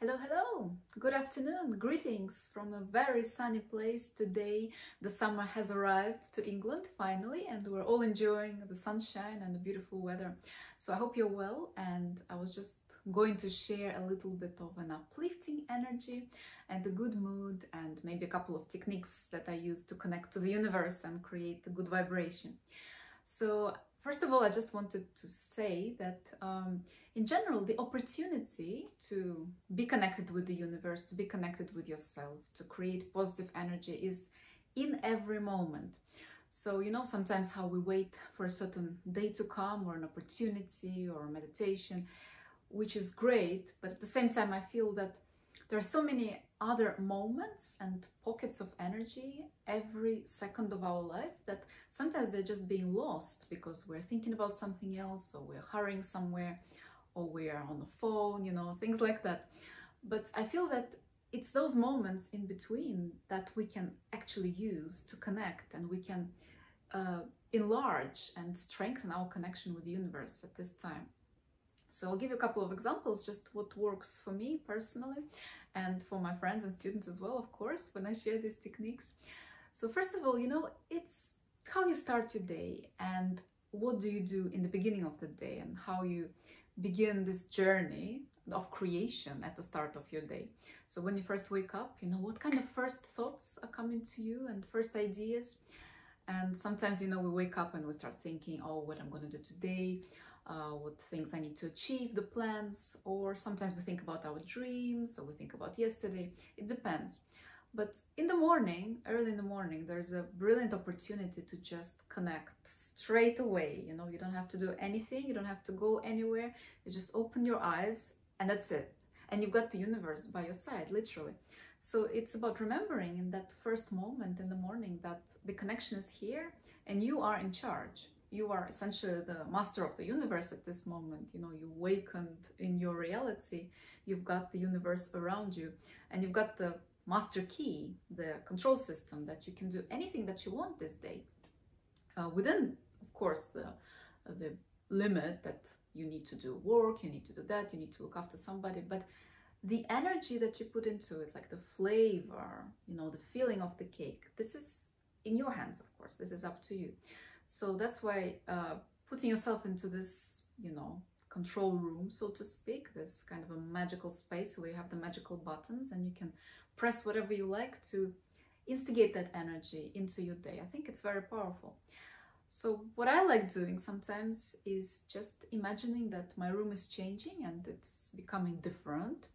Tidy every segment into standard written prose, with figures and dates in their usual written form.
Hello, hello! Good afternoon, greetings from a very sunny place. Today the summer has arrived to England finally, and we're all enjoying the sunshine and the beautiful weather. So I hope you're well, and I was just going to share a little bit of an uplifting energy and a good mood, and maybe a couple of techniques that I use to connect to the universe and create a good vibration. So first of all, I just wanted to say that in general, the opportunity to be connected with the universe, to be connected with yourself, to create positive energy is in every moment. So, you know, sometimes how we wait for a certain day to come, or an opportunity or meditation, which is great, but at the same time, I feel that there are so many other moments and pockets of energy every second of our life that sometimes they're just being lost because we're thinking about something else, or we're hurrying somewhere, or we're on the phone, you know, things like that. But I feel that it's those moments in between that we can actually use to connect, and we can enlarge and strengthen our connection with the universe at this time. So I'll give you a couple of examples, just what works for me personally and for my friends and students as well, of course, when I share these techniques. So first of all, you know, it's how you start your day and what do you do in the beginning of the day, and how you begin this journey of creation at the start of your day. So when you first wake up, you know, what kind of first thoughts are coming to you and first ideas. And sometimes, you know, we wake up and we start thinking, oh, what I'm going to do today, what things I need to achieve, the plans, or sometimes we think about our dreams, or we think about yesterday. It depends. But in the morning, early in the morning, there's a brilliant opportunity to just connect straight away. You know, you don't have to do anything, you don't have to go anywhere. You just open your eyes and that's it. And you've got the universe by your side, literally. So it's about remembering in that first moment in the morning that the connection is here and you are in charge. You are essentially the master of the universe at this moment. You know, you awakened in your reality. You've got the universe around you, and you've got the master key, the control system, that you can do anything that you want this day. Within, of course, the limit that you need to do work, you need to do that, you need to look after somebody, but the energy that you put into it, like the flavor, you know, the feeling of the cake, this is in your hands, of course. This is up to you. So that's why putting yourself into this, you know, control room, so to speak, this kind of a magical space where you have the magical buttons and you can press whatever you like to instigate that energy into your day. I think it's very powerful. So what I like doing sometimes is just imagining that my room is changing and it's becoming different.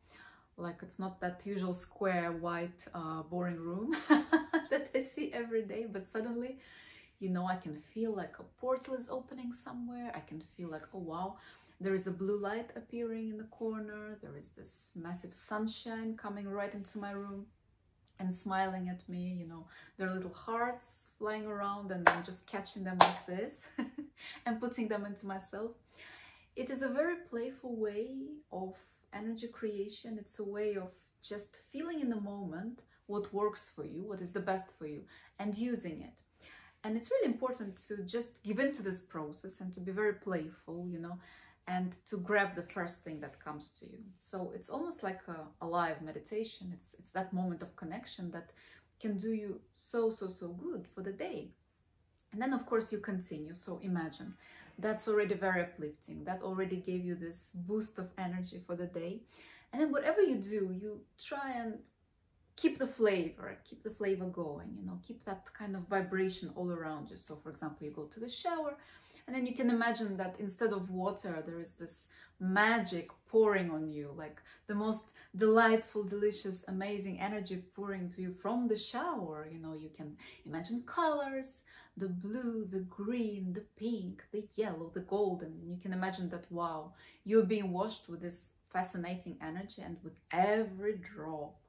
Like it's not that usual square, white, boring room that I see every day, but suddenly, you know, I can feel like a portal is opening somewhere. I can feel like, oh wow, there is a blue light appearing in the corner. There is this massive sunshine coming right into my room and smiling at me. You know, there are little hearts flying around and I'm just catching them like this and putting them into myself. It is a very playful way of energy creation. It's a way of just feeling in the moment what works for you, what is the best for you, and using it. And it's really important to just give into this process and to be very playful, you know, and to grab the first thing that comes to you. So it's almost like a live meditation. It's that moment of connection that can do you so good for the day. And then, of course, you continue. So imagine that's already very uplifting. That already gave you this boost of energy for the day. And then whatever you do, you try and keep the flavor going, you know, keep that kind of vibration all around you. So for example, you go to the shower and then you can imagine that instead of water, there is this magic pouring on you, like the most delightful, delicious, amazing energy pouring to you from the shower. You know, you can imagine colors, the blue, the green, the pink, the yellow, the golden, and you can imagine that, wow, you're being washed with this fascinating energy, and with every drop,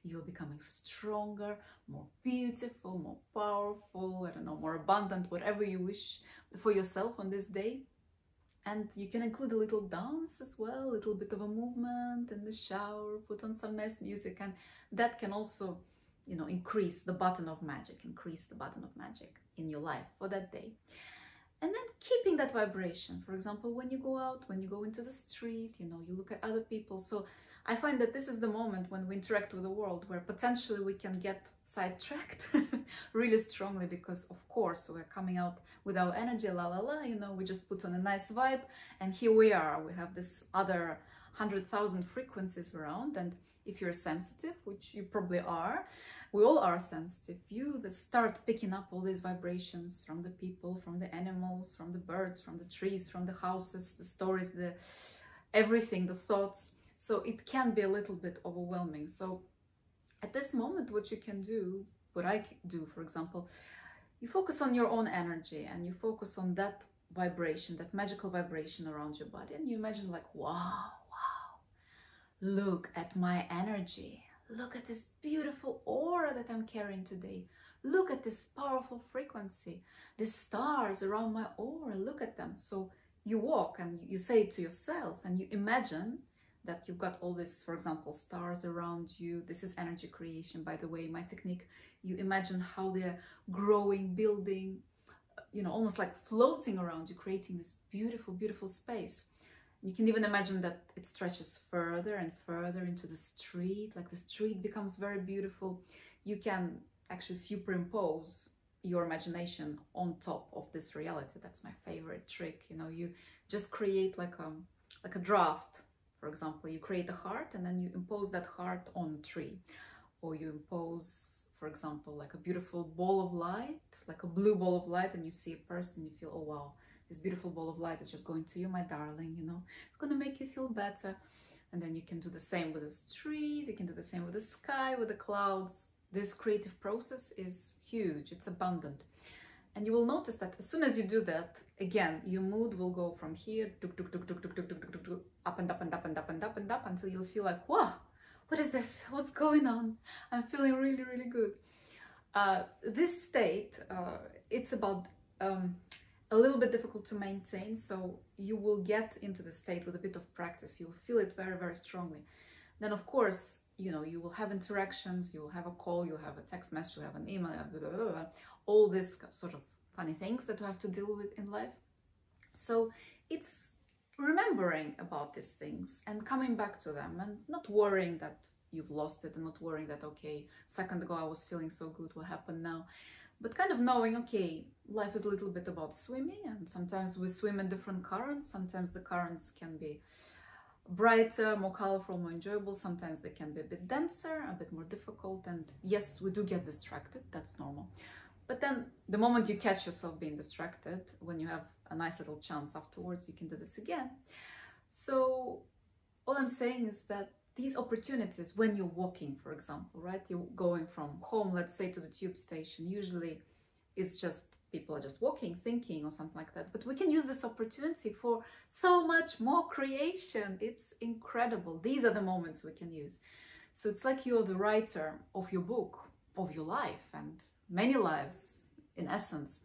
you're becoming stronger, more beautiful, more powerful, I don't know, more abundant, whatever you wish for yourself on this day. And you can include a little dance as well, a little bit of a movement in the shower, put on some nice music, and that can also, you know, increase the button of magic in your life for that day. And then keeping that vibration. For example, when you go out, when you go into the street, you know, you look at other people. So I find that this is the moment when we interact with the world where potentially we can get sidetracked really strongly, because of course we're coming out with our energy, la la la, you know, we just put on a nice vibe, and here we are, we have this other 100,000 frequencies around. And if you're sensitive, which you probably are, we all are sensitive, you start picking up all these vibrations from the people, from the animals, from the birds, from the trees, from the houses, the stories, the everything, the thoughts. So it can be a little bit overwhelming. So at this moment, what you can do, what I do, for example, you focus on your own energy and you focus on that vibration, that magical vibration around your body. And you imagine like, wow, look at my energy. Look at this beautiful aura that I'm carrying today. Look at this powerful frequency. The stars around my aura, look at them. So you walk and you say it to yourself and you imagine that you've got all this, for example, stars around you. This is energy creation, by the way, my technique. You imagine how they're growing, building, you know, almost like floating around you, creating this beautiful, beautiful space. You can even imagine that it stretches further and further into the street, like the street becomes very beautiful. You can actually superimpose your imagination on top of this reality. That's my favorite trick. You know, you just create like a draft. For example, you create a heart and then you impose that heart on a tree, or you impose, for example, like a beautiful ball of light, like a blue ball of light, and you see a person, you feel, oh wow, this beautiful ball of light is just going to you, my darling, you know, it's going to make you feel better. And then you can do the same with the street, you can do the same with the sky, with the clouds. This creative process is huge, it's abundant. And you will notice that as soon as you do that, again, your mood will go from here, up and up and up and up and up and up, until you'll feel like, wow, what is this? What's going on? I'm feeling really, really good. This state, it's about a little bit difficult to maintain, so you will get into the state with a bit of practice. You'll feel it very, very strongly. Then, of course, you know, you will have interactions, you'll have a call, you'll have a text message, you'll have an email, blah, blah, blah, all this sort of funny things that you have to deal with in life. So it's remembering about these things and coming back to them and not worrying that you've lost it, and not worrying that, okay, a second ago I was feeling so good, what happened now? But kind of knowing, okay, life is a little bit about swimming, and sometimes we swim in different currents. Sometimes the currents can be brighter, more colorful, more enjoyable. Sometimes they can be a bit denser, a bit more difficult. And yes, we do get distracted, that's normal. But then the moment you catch yourself being distracted, when you have a nice little chance afterwards, you can do this again. So all I'm saying is that these opportunities, when you're walking, for example, right, you're going from home, let's say, to the tube station, usually it's just people are just walking, thinking, or something like that. But we can use this opportunity for so much more creation. It's incredible. These are the moments we can use. So it's like you're the writer of your book, of your life, and many lives in essence,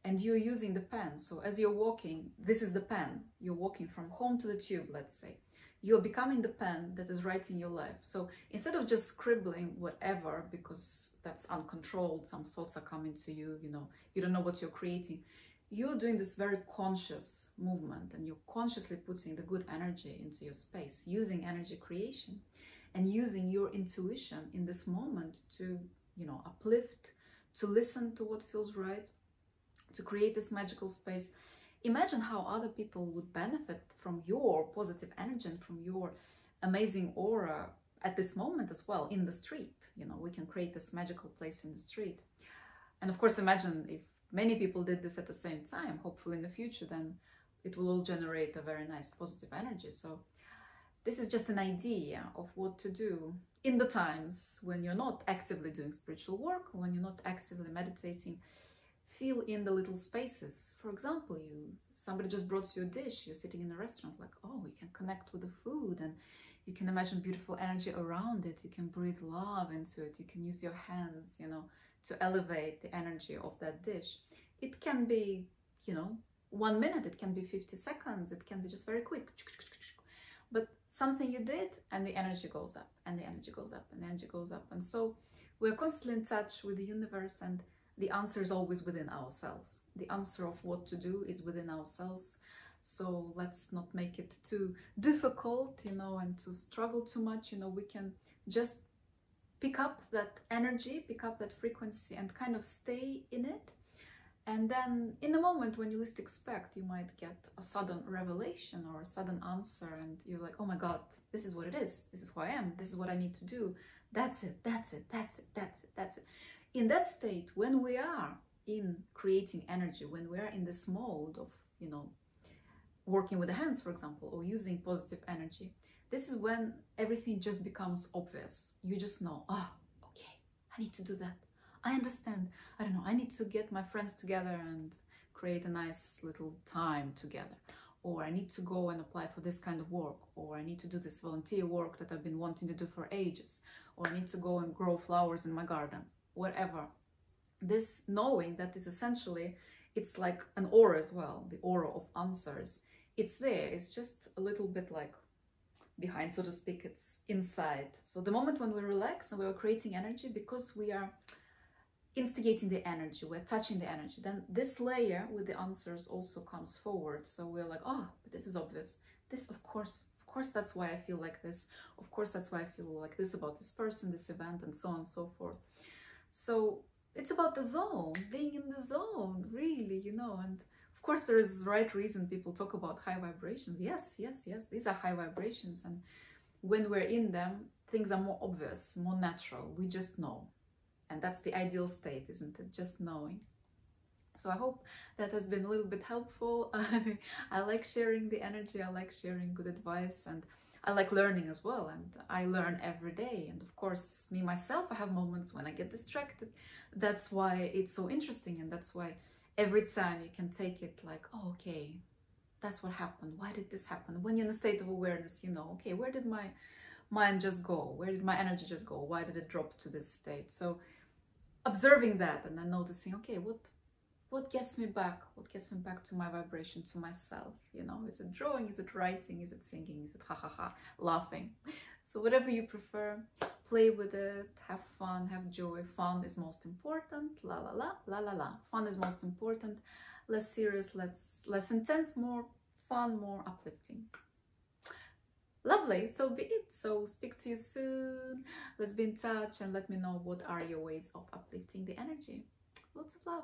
and you're using the pen. So as you're walking, this is the pen. You're walking from home to the tube, let's say. You're becoming the pen that is writing your life. So instead of just scribbling whatever, because that's uncontrolled, some thoughts are coming to you, you know, you don't know what you're creating, you're doing this very conscious movement, and you're consciously putting the good energy into your space, using energy creation and using your intuition in this moment to, you know, uplift, to listen to what feels right, to create this magical space. Imagine how other people would benefit from your positive energy and from your amazing aura at this moment as well, in the street. You know, we can create this magical place in the street. And of course, imagine if many people did this at the same time, hopefully in the future, then it will all generate a very nice positive energy. So this is just an idea of what to do in the times when you're not actively doing spiritual work, when you're not actively meditating. Feel in the little spaces. For example, somebody just brought you a dish, you're sitting in a restaurant, like, oh, you can connect with the food, and you can imagine beautiful energy around it. You can breathe love into it. You can use your hands, you know, to elevate the energy of that dish. It can be, you know, 1 minute, it can be 50 seconds, it can be just very quick. But something you did, and the energy goes up, and the energy goes up, and the energy goes up. And so we're constantly in touch with the universe, and the answer is always within ourselves. The answer of what to do is within ourselves. So let's not make it too difficult, you know, and to struggle too much. You know, we can just pick up that energy, pick up that frequency, and kind of stay in it. And then in the moment when you least expect, you might get a sudden revelation or a sudden answer, and you're like, oh my God, this is what it is. This is who I am. This is what I need to do. That's it. That's it. That's it. That's it. That's it. In that state, when we are in creating energy, when we are in this mode of, you know, working with the hands, for example, or using positive energy, this is when everything just becomes obvious. You just know, ah, oh, okay, I need to do that. I understand. I don't know, I need to get my friends together and create a nice little time together. Or I need to go and apply for this kind of work. Or I need to do this volunteer work that I've been wanting to do for ages. Or I need to go and grow flowers in my garden. Whatever. This knowing that is essentially, it's like an aura as well, the aura of answers. It's there, it's just a little bit like behind, so to speak, it's inside. So the moment when we relax and we are creating energy, because we are instigating the energy, we're touching the energy, then this layer with the answers also comes forward. So we're like, oh, but this is obvious. This, of course, that's why I feel like this. Of course, that's why I feel like this about this person, this event, and so on and so forth. So it's about the zone, being in the zone, really, you know. And of course, there is right reason people talk about high vibrations. Yes, yes, yes, these are high vibrations. And when we're in them, things are more obvious, more natural. We just know. And that's the ideal state, isn't it? Just knowing. So I hope that has been a little bit helpful. I like sharing the energy. I like sharing good advice. And I like learning as well. And I learn every day. And of course, me, myself, I have moments when I get distracted. That's why it's so interesting. And that's why every time you can take it like, oh, okay, that's what happened. Why did this happen? When you're in a state of awareness, you know, okay, where did my mind just go? Where did my energy just go? Why did it drop to this state? So observing that and then noticing, okay, what gets me back? What gets me back to my vibration, to myself? You know, is it drawing? Is it writing? Is it singing? Is it ha ha ha, laughing? So whatever you prefer, play with it, have fun, have joy. Fun is most important. La la la, la la la. Fun is most important. Less serious, less intense, more fun, more uplifting. Lovely, so be it. So speak to you soon. Let's be in touch and let me know what are your ways of uplifting the energy. Lots of love.